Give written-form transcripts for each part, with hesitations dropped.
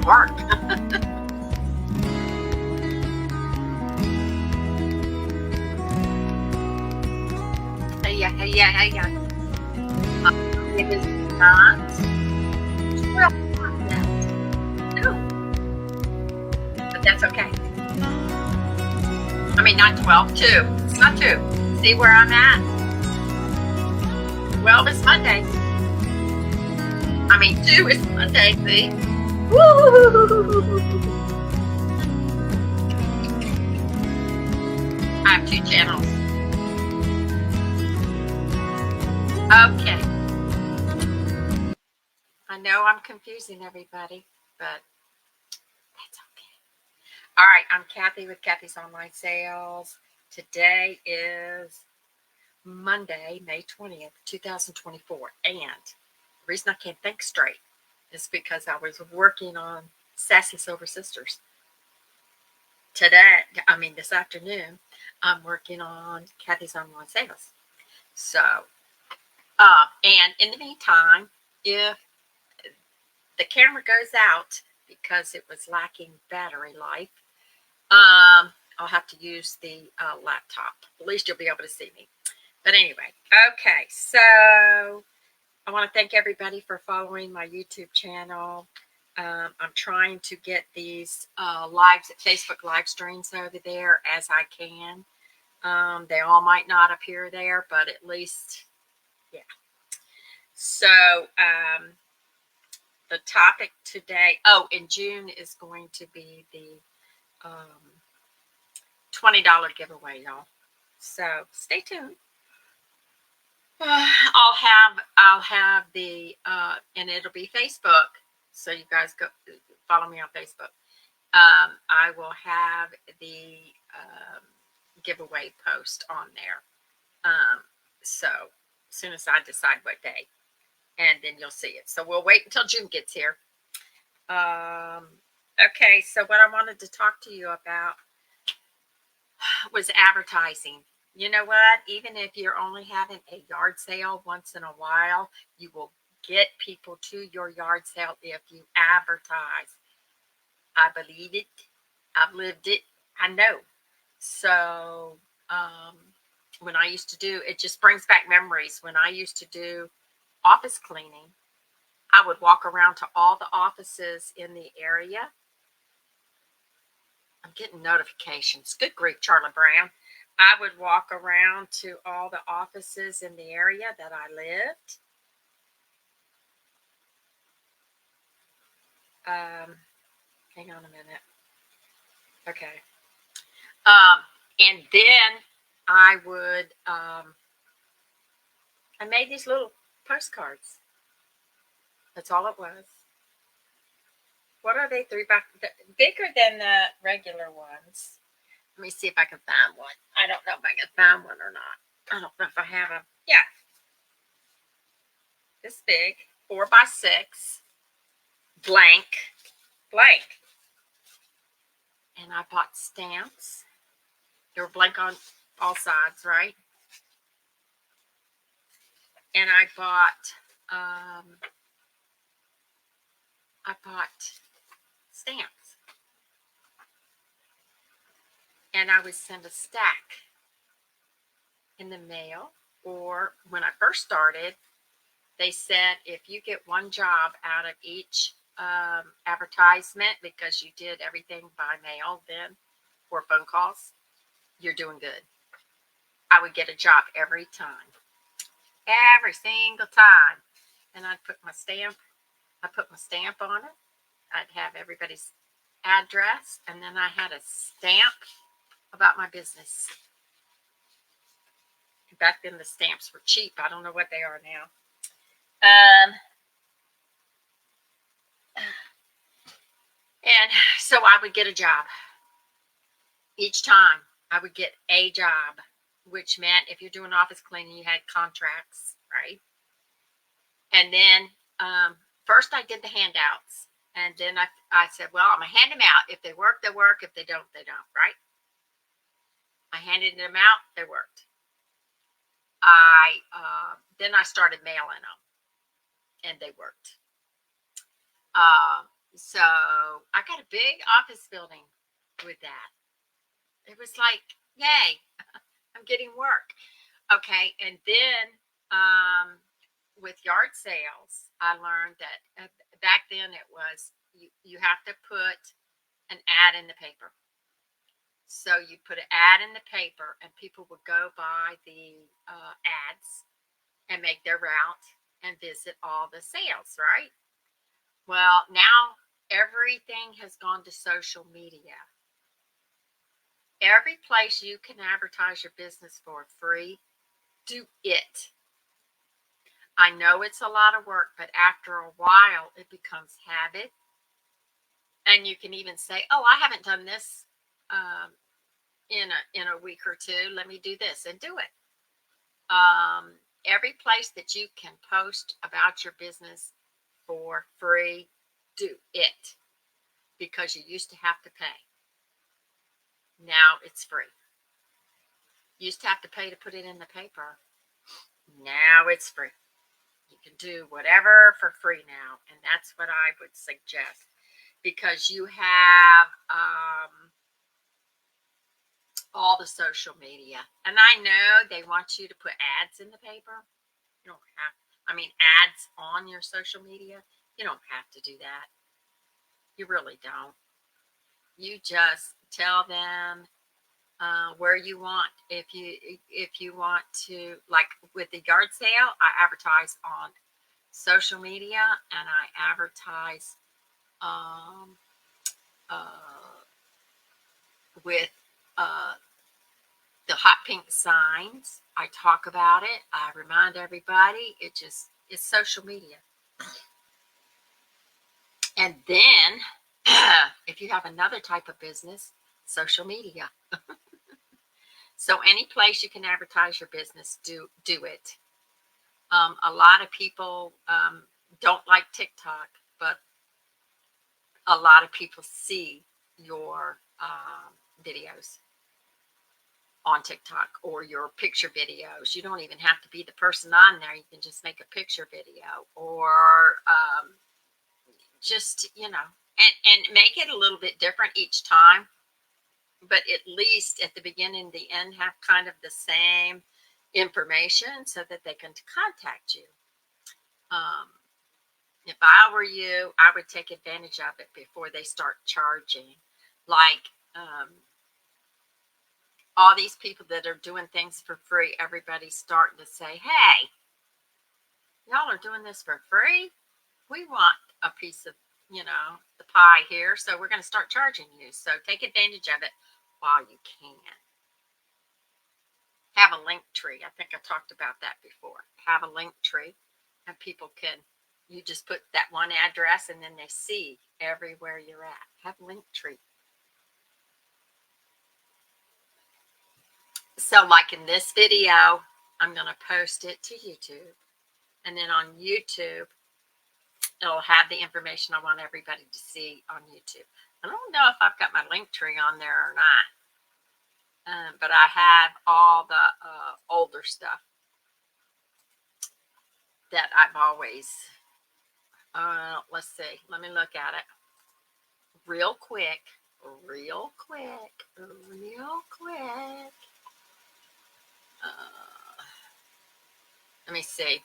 work. Hey, yeah. It is not 12 o'clock yet. No, but that's okay. I mean, not 12, 2. It's not 2. See where I'm at? 12 is Monday. I mean, 2 is Monday, see? Woo! I have 2 channels. Okay. I know I'm confusing everybody, but that's okay. All right, I'm Kathy with Kathy's Online Sales. Today is Monday, May 20th, 2024. And the reason I can't think straight is because I was working on Sassy Silver Sisters. This afternoon, I'm working on Kathy's Online Sales. So, and in the meantime, if the camera goes out because it was lacking battery life, I'll have to use the laptop. At least you'll be able to see me. But anyway, okay. So I want to thank everybody for following my YouTube channel. I'm trying to get these Facebook live streams over there as I can. They all might not appear there, but at least, yeah. So the topic today, in June is going to be the $20 giveaway, y'all. So stay tuned. I'll have the and it'll be Facebook. So you guys go follow me on Facebook. I will have the giveaway post on there. So as soon as I decide what day, and then you'll see it. So we'll wait until June gets here. Okay, so what I wanted to talk to you about was advertising. You know what? Even if you're only having a yard sale once in a while, you will get people to your yard sale if you advertise. I believe it. I've lived it. I know. So when I used to do, it just brings back memories. When I used to do office cleaning, I would walk around to all the offices in the area. I'm getting notifications. Good grief, Charlie Brown. I would walk around to all the offices in the area that I lived. Hang on a minute. Okay. And then I would, I made these little postcards. That's all it was. What are they? Bigger than the regular ones. Let me see if I can find one. I don't know if I can find one or not. I don't know if I have a, yeah. This big, 4x6, blank. And I bought stamps. They were blank on all sides, right? And I bought stamps. And I would send a stack in the mail. Or when I first started, they said if you get one job out of each advertisement because you did everything by mail then or phone calls, you're doing good. I would get a job every time. Every single time. And I'd put my stamp. I put my stamp on it. I'd have everybody's address, and then I had a stamp about my business. Back then, the stamps were cheap. I don't know what they are now. And so I would get a job. Each time I would get a job, which meant if you're doing office cleaning, you had contracts, right? And then first I did the handouts. And then I said, well, I'm going to hand them out. If they work, they work. If they don't, they don't, right? I handed them out. They worked. Then I started mailing them. And they worked. So I got a big office building with that. It was like, yay, I'm getting work. Okay, and then with yard sales, I learned that back then it was you have to put an ad in the paper. So you put an ad in the paper, and people would go by the ads and make their route and visit all the sales, right? Well, now everything has gone to social media. Every place you can advertise your business for free, do it. I know it's a lot of work, but after a while, it becomes habit. And you can even say, "Oh, I haven't done this in a week or two. Let me do this," and do it. Every place that you can post about your business for free, do it, because you used to have to pay. Now it's free. You used to have to pay to put it in the paper. Now it's free. You can do whatever for free now, and that's what I would suggest, because you have all the social media, and I know they want you to put ads in the paper. You don't have, I mean, ads on your social media. You don't have to do that. You really don't. You just tell them where you want. If you want to, like with the yard sale, I advertise on social media, and I advertise um, uh, with uh, the hot pink signs. I talk about it. I remind everybody. It's social media. And then, if you have another type of business, social media. So any place you can advertise your business, do it. A lot of people don't like TikTok, but a lot of people see your videos on TikTok, or your picture videos. You don't even have to be the person on there. You can just make a picture video, or just, and make it a little bit different each time. But at least at the beginning and the end, have kind of the same information so that they can contact you. Um, if I were you, I would take advantage of it before they start charging. Like all these people that are doing things for free, everybody's starting to say, "Hey, y'all are doing this for free. We want a piece of, the pie here. So we're going to start charging you. So take advantage of it while you can." Have a link tree. I think I talked about that before. Have a link tree, and people can, you just put that one address, and then they see everywhere you're at. Have a link tree. So, like in this video, I'm going to post it to YouTube. And then on YouTube, it'll have the information I want everybody to see on YouTube. I don't know if I've got my link tree on there or not. But I have all the older stuff that I've always. Let's see. Let me look at it real quick. Real quick. Real quick. Let me see.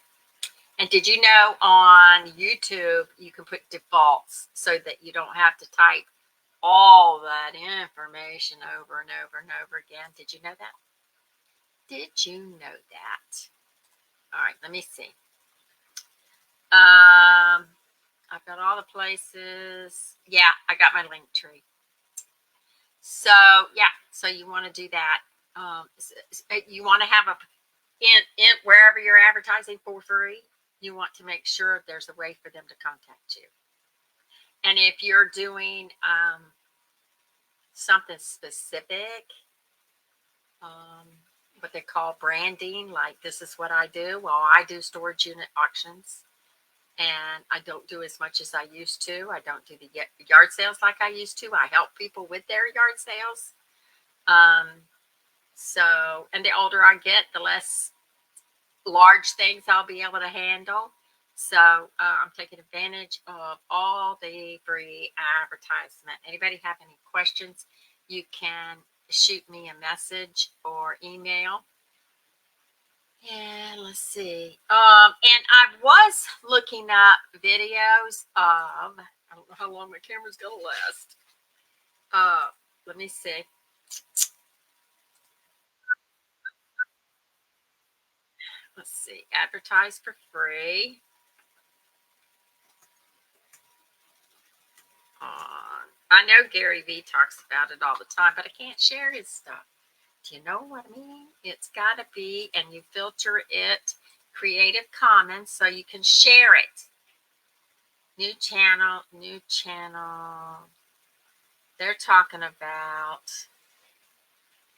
And did you know on YouTube you can put defaults so that you don't have to type all that information over and over and over again? Did you know that? Did you know that? All right, let me see. I've got all the places. Yeah, I got my link tree. So yeah, so you want to do that. You want to have in wherever you're advertising for free. You want to make sure there's a way for them to contact you. And if you're doing something specific, what they call branding, like this is what I do. Well, I do storage unit auctions, and I don't do as much as I used to. I don't do the yard sales like I used to. I help people with their yard sales. And the older I get, the less large things I'll be able to handle. So I'm taking advantage of all the free advertisement. Anybody have any questions? You can shoot me a message or email. And let's see. And I was looking up videos of. I don't know how long my camera's gonna last. Let me see. Let's see. Advertise for free. I know Gary Vee talks about it all the time, but I can't share his stuff. Do you know what I mean? It's got to be, and you filter it Creative Commons so you can share it. New channel, new channel. They're talking about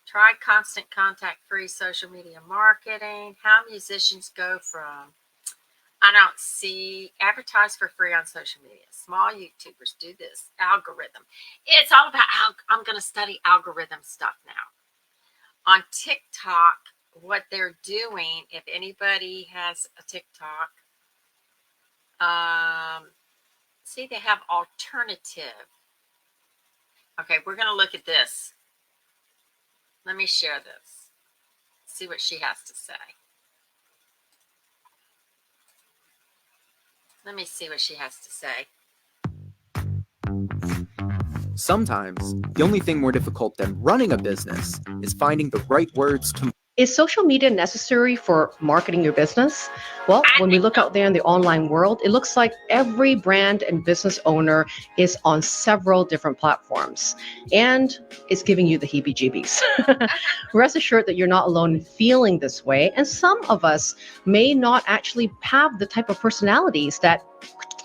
try constant contact free social media marketing. How musicians go from I don't see advertise for free on social media. Small YouTubers do this algorithm. It's all about I'm going to study algorithm stuff now. On TikTok, what they're doing, if anybody has a TikTok, see, they have alternative. Okay, we're going to look at this. Let me share this. See what she has to say. Let me see what she has to say. Sometimes, the only thing more difficult than running a business is finding the right words to. Is social media necessary for marketing your business? Well, when we look out there in the online world, it looks like every brand and business owner is on several different platforms, and it's giving you the heebie-jeebies. Rest assured that you're not alone in feeling this way, and some of us may not actually have the type of personalities that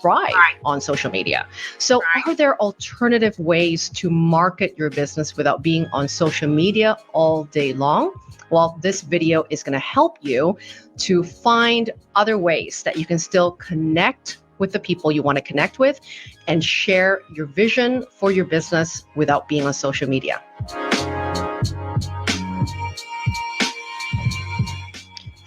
thrive on social media. So are there alternative ways to market your business without being on social media all day long? Well, this video is going to help you to find other ways that you can still connect with the people you want to connect with and share your vision for your business without being on social media.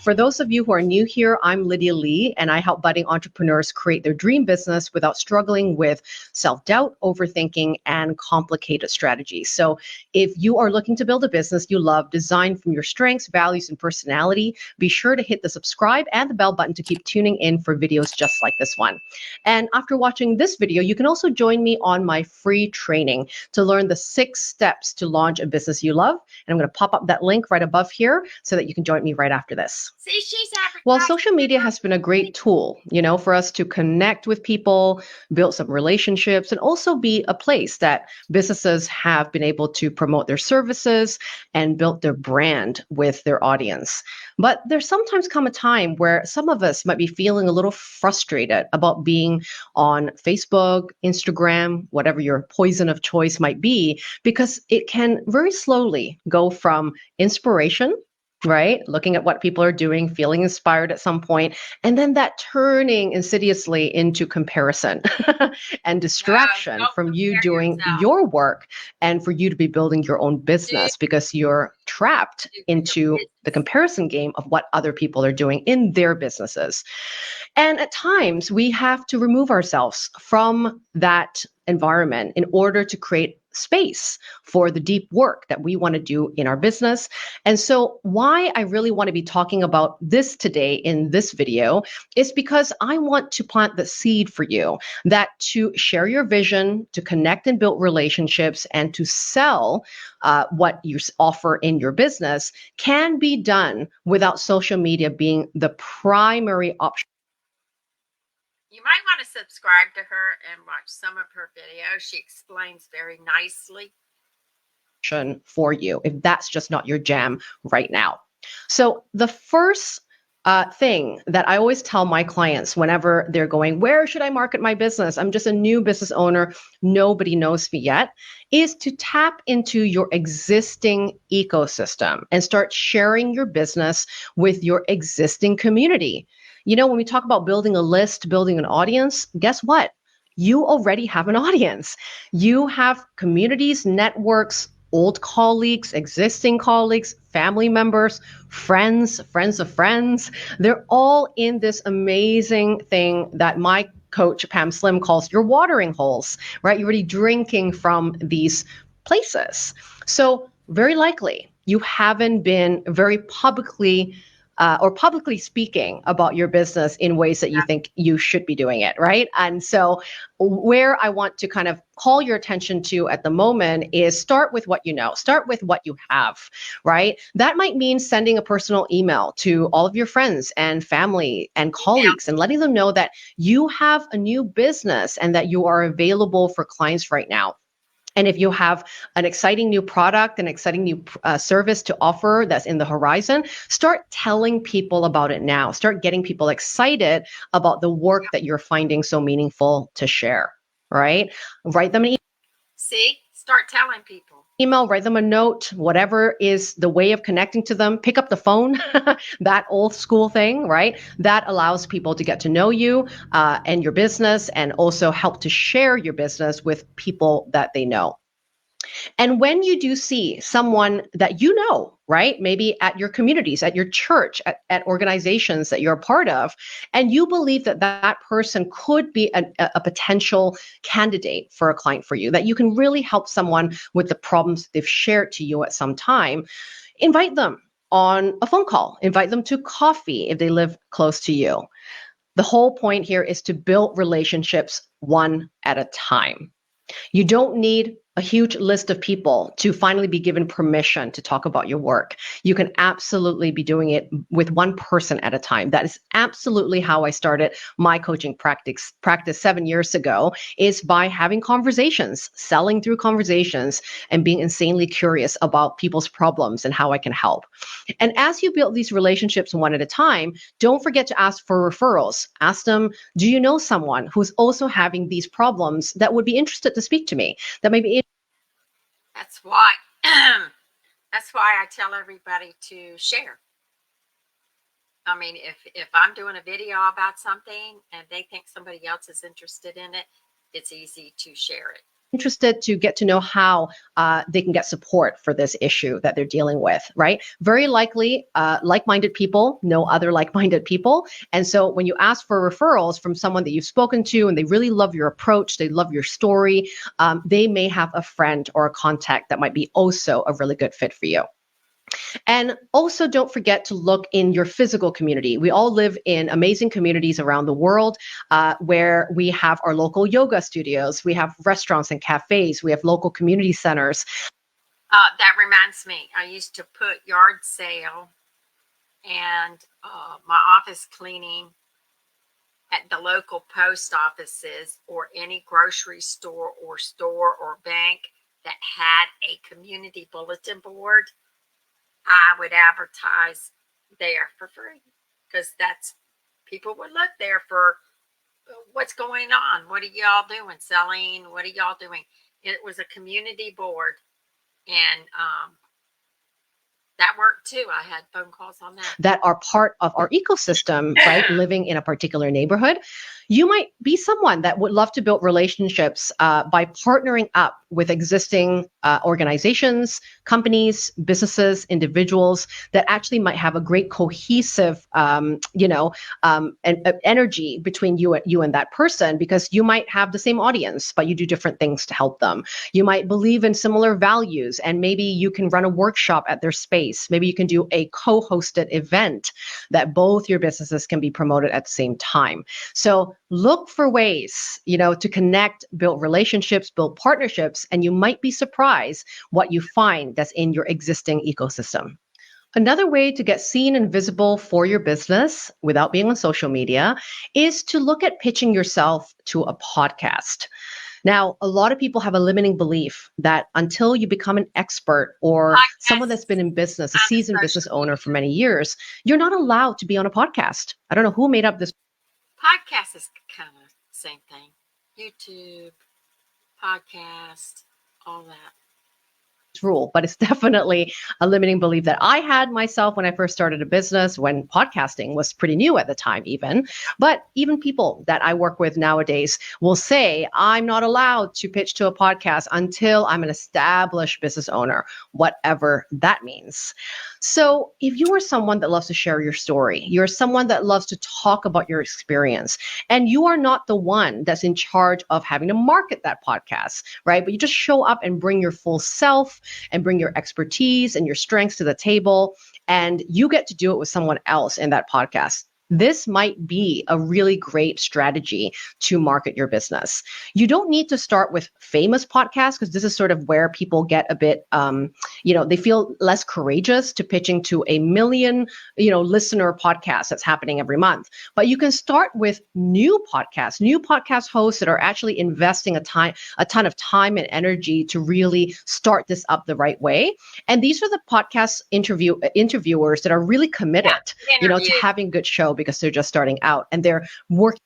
For those of you who are new here, I'm Lydia Lee, and I help budding entrepreneurs create their dream business without struggling with self-doubt, overthinking, and complicated strategies. So if you are looking to build a business you love, designed from your strengths, values, and personality, be sure to hit the subscribe and the bell button to keep tuning in for videos just like this one. And after watching this video, you can also join me on my free training to learn the 6 steps to launch a business you love. And I'm going to pop up that link right above here so that you can join me right after this. See, she's well, social media has been a great tool, for us to connect with people, build some relationships, and also be a place that businesses have been able to promote their services and build their brand with their audience. But there's sometimes come a time where some of us might be feeling a little frustrated about being on Facebook, Instagram, whatever your poison of choice might be, because it can very slowly go from inspiration, right? Looking at what people are doing, feeling inspired at some point, and then that turning insidiously into comparison and distraction from you doing your work and for you to be building your own business because you're trapped into the comparison game of what other people are doing in their businesses. And at times we have to remove ourselves from that environment in order to create space for the deep work that we want to do in our business. And so why I really want to be talking about this today in this video is because I want to plant the seed for you that to share your vision, to connect and build relationships, and to sell what you offer in your business can be done without social media being the primary option. You might want to subscribe to her and watch some of her videos. She explains very nicely for you if that's just not your jam right now. So the first thing that I always tell my clients whenever they're going, where should I market my business? I'm just a new business owner. Nobody knows me yet, is to tap into your existing ecosystem and start sharing your business with your existing community. When we talk about building a list, building an audience, guess what? You already have an audience. You have communities, networks, old colleagues, existing colleagues, family members, friends, friends of friends. They're all in this amazing thing that my coach, Pam Slim, calls your watering holes, right? You're already drinking from these places. So, very likely, you haven't been very publicly or publicly speaking about your business in ways that you think you should be doing it, right? And so, where I want to kind of call your attention to at the moment is start with what you know, start with what you have, right? That might mean sending a personal email to all of your friends and family and colleagues and letting them know that you have a new business and that you are available for clients right now. And if you have an exciting new product, an exciting new service to offer that's in the horizon, start telling people about it now. Start getting people excited about the work that you're finding so meaningful to share, right? Write them an See, start telling people. email, write them a note, whatever is the way of connecting to them. Pick up the phone, that old school thing, right? That allows people to get to know you and your business, and also help to share your business with people that they know. And when you do see someone that you know, right, maybe at your communities, at your church, at organizations that you're a part of, and you believe that that person could be a potential candidate for a client for you, that you can really help someone with the problems they've shared to you at some time, invite them on a phone call, invite them to coffee if they live close to you. The whole point here is to build relationships one at a time. You don't need a huge list of people to finally be given permission to talk about your work. You can absolutely be doing it with one person at a time. That is absolutely how I started my coaching practice 7 years ago, is by having conversations, selling through conversations, and being insanely curious about people's problems and how I can help. And as you build these relationships one at a time, don't forget to ask for referrals. Ask them, do you know someone who's also having these problems that would be interested to speak to me, that may be. That's why that's why I tell everybody to share. I mean, if I'm doing a video about something and they think somebody else is interested in it, it's easy to share it. Interested to get to know how they can get support for this issue that they're dealing with, right? Very likely, like-minded people know other like-minded people. And so when you ask for referrals from someone that you've spoken to and they really love your approach, they love your story, they may have a friend or a contact that might be also a really good fit for you. And also, don't forget to look in your physical community. We all live in amazing communities around the world where we have our local yoga studios, we have restaurants and cafes, we have local community centers. That reminds me, I used to put yard sale and my office cleaning at the local post offices or any grocery store or bank that had a community bulletin board. I would advertise there for free because that's people would look there for what's going on. What are y'all doing? Selling? What are y'all doing? It was a community board, and that worked too. I had phone calls on that. That are part of our ecosystem, right? Living in a particular neighborhood. You might be someone that would love to build relationships by partnering up with existing organizations, companies, businesses, individuals that actually might have a great cohesive, energy between you and that person, because you might have the same audience, but you do different things to help them. You might believe in similar values, and maybe you can run a workshop at their space. Maybe you can do a co-hosted event that both your businesses can be promoted at the same time. So look for ways, to connect, build relationships, build partnerships, and you might be surprised what you find that's in your existing ecosystem. Another way to get seen and visible for your business without being on social media is to look at pitching yourself to a podcast. Now, a lot of people have a limiting belief that until you become an expert or someone that's been in business, a seasoned business owner for many years, you're not allowed to be on a podcast. I don't know who made up this. Podcast is kind of the same thing. YouTube, podcast, all that. strict rule, but it's definitely a limiting belief that I had myself when I first started a business, when podcasting was pretty new at the time, even. But even people that I work with nowadays will say, I'm not allowed to pitch to a podcast until I'm an established business owner, whatever that means. So if you are someone that loves to share your story, you're someone that loves to talk about your experience, and you are not the one that's in charge of having to market that podcast, right? But you just show up and bring your full self and bring your expertise and your strengths to the table, and you get to do it with someone else in that podcast. This might be a really great strategy to market your business. You don't need to start with famous podcasts, because this is sort of where people get a bit, they feel less courageous to pitching to a million, listener podcast that's happening every month. But you can start with new podcast hosts that are actually investing a ton of time and energy to really start this up the right way. And these are the podcast interviewers that are really committed, to having good show, because they're just starting out and they're working.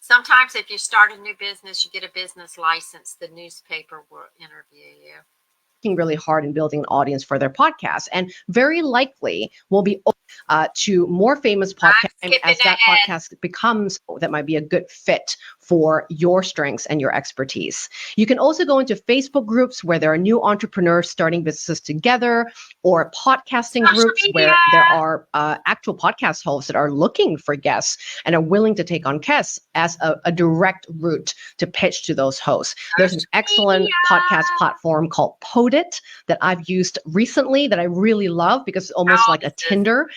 Sometimes if you start a new business, you get a business license, the newspaper will interview you. Really hard in building an audience for their podcast, and very likely will be to more famous podcasts as that podcast becomes that might be a good fit for your strengths and your expertise. You can also go into Facebook groups where there are new entrepreneurs starting businesses together, or podcasting groups where there are actual podcast hosts that are looking for guests and are willing to take on guests as a direct route to pitch to those hosts. There's an excellent podcast platform called Podit that I've used recently that I really love, because it's almost like a Tinder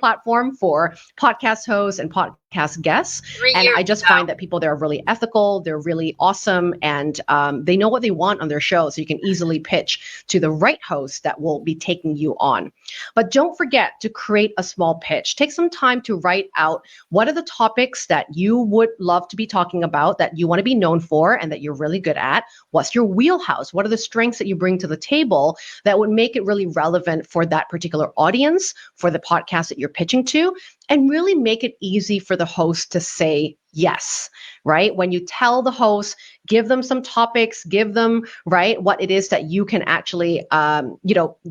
platform for podcast hosts and podcast guests. And I just find that people there are really ethical, they're really awesome, and they know what they want on their show, so you can easily pitch to the right host that will be taking you on. But don't forget to create a small pitch. Take some time to write out what are the topics that you would love to be talking about, that you want to be known for and that you're really good at. What's your wheelhouse? What are the strengths that you bring to the table that would make it really relevant for that particular audience, for the podcast that you're pitching to, and really make it easy for the host to say yes, right? When you tell the host, give them some topics, give them, right, what it is that you can actually,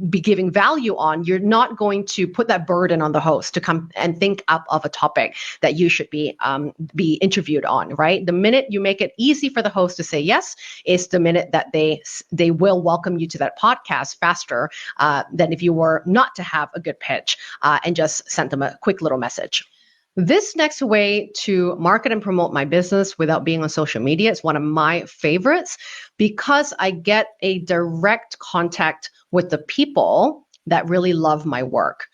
be giving value on. You're not going to put that burden on the host to come and think up of a topic that you should be interviewed on, right? The minute you make it easy for the host to say yes, is the minute that they will welcome you to that podcast faster than if you were not to have a good pitch and just sent them a quick little message. This next way to market and promote my business without being on social media is one of my favorites, because I get a direct contact with the people that really love my work.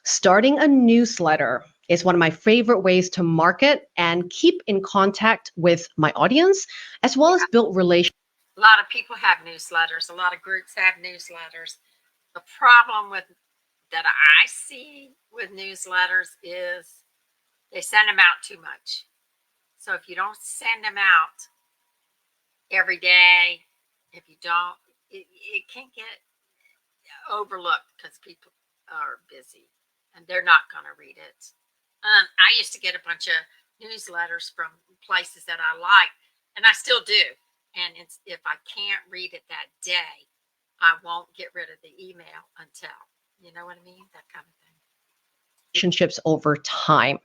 Starting a newsletter is one of my favorite ways to market and keep in contact with my audience, as well as build relationships. A lot of people have newsletters. A lot of groups have newsletters. The problem that I see with newsletters is they send them out too much. So if you don't send them out every day, if you don't, it can get overlooked because people are busy and they're not going to read it. I used to get a bunch of newsletters from places that I like, and I still do. And if I can't read it that day, I won't get rid of the email until, you know what I mean? That kind of thing. Relationships over time.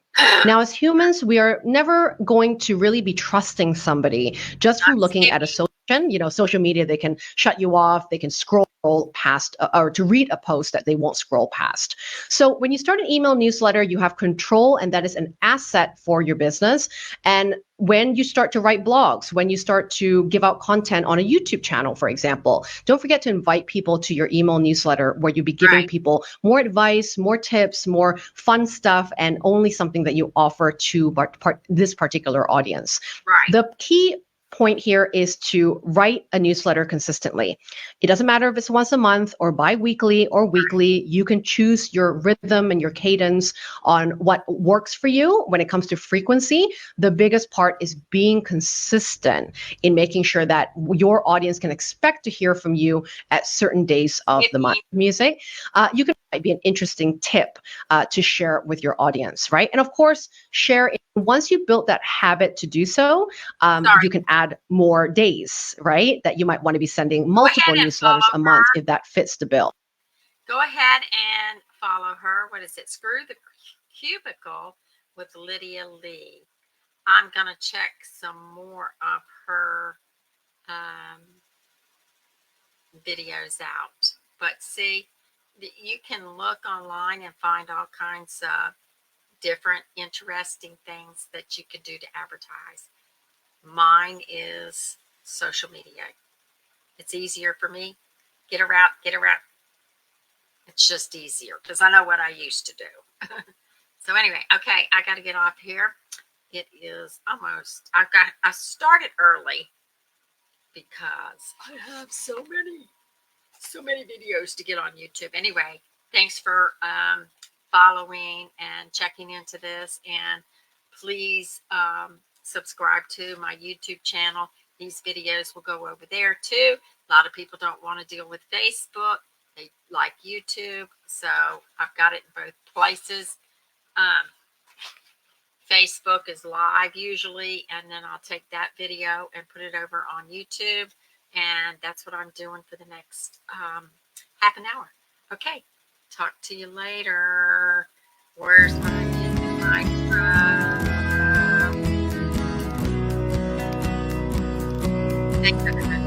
Now, as humans, we are never going to really be trusting somebody just from looking at a social media. They can shut you off. They can scroll past or to read a post that they won't scroll past. So when you start an email newsletter, you have control, and that is an asset for your business. And when you start to write blogs, when you start to give out content on a YouTube channel, for example, don't forget to invite people to your email newsletter, where you'll be giving people more advice, more tips, more fun stuff, and only something that you offer to this particular audience. Right. The key point here is to write a newsletter consistently. It doesn't matter if it's once a month or bi-weekly or weekly. You can choose your rhythm and your cadence on what works for you when it comes to frequency. The biggest part is being consistent in making sure that your audience can expect to hear from you at certain days of the month. Music. You can might be an interesting tip to share with your audience, right? And of course, share once you build that habit to do so, you can add more days, right? That you might want to be sending multiple and newsletters follow a month if that fits the bill. Go ahead and follow her. What is it? Screw the Cubicle with Lydia Lee. I'm going to check some more of her videos out. But see, you can look online and find all kinds of different interesting things that you can do to advertise. Mine is social media. It's easier for me. Get her out. It's just easier because I know what I used to do. So anyway, okay, I got to get off here. It is almost, I started early because I have so many videos to get on YouTube. Anyway, thanks for following and checking into this, and please subscribe to my YouTube channel. These videos will go over there too. A lot of people don't want to deal with Facebook. They like YouTube, so I've got it in both places. Facebook is live usually, and then I'll take that video and put it over on YouTube, and that's what I'm doing for the next half an hour. Okay, talk to you later. Where's my intro? Thanks, everybody.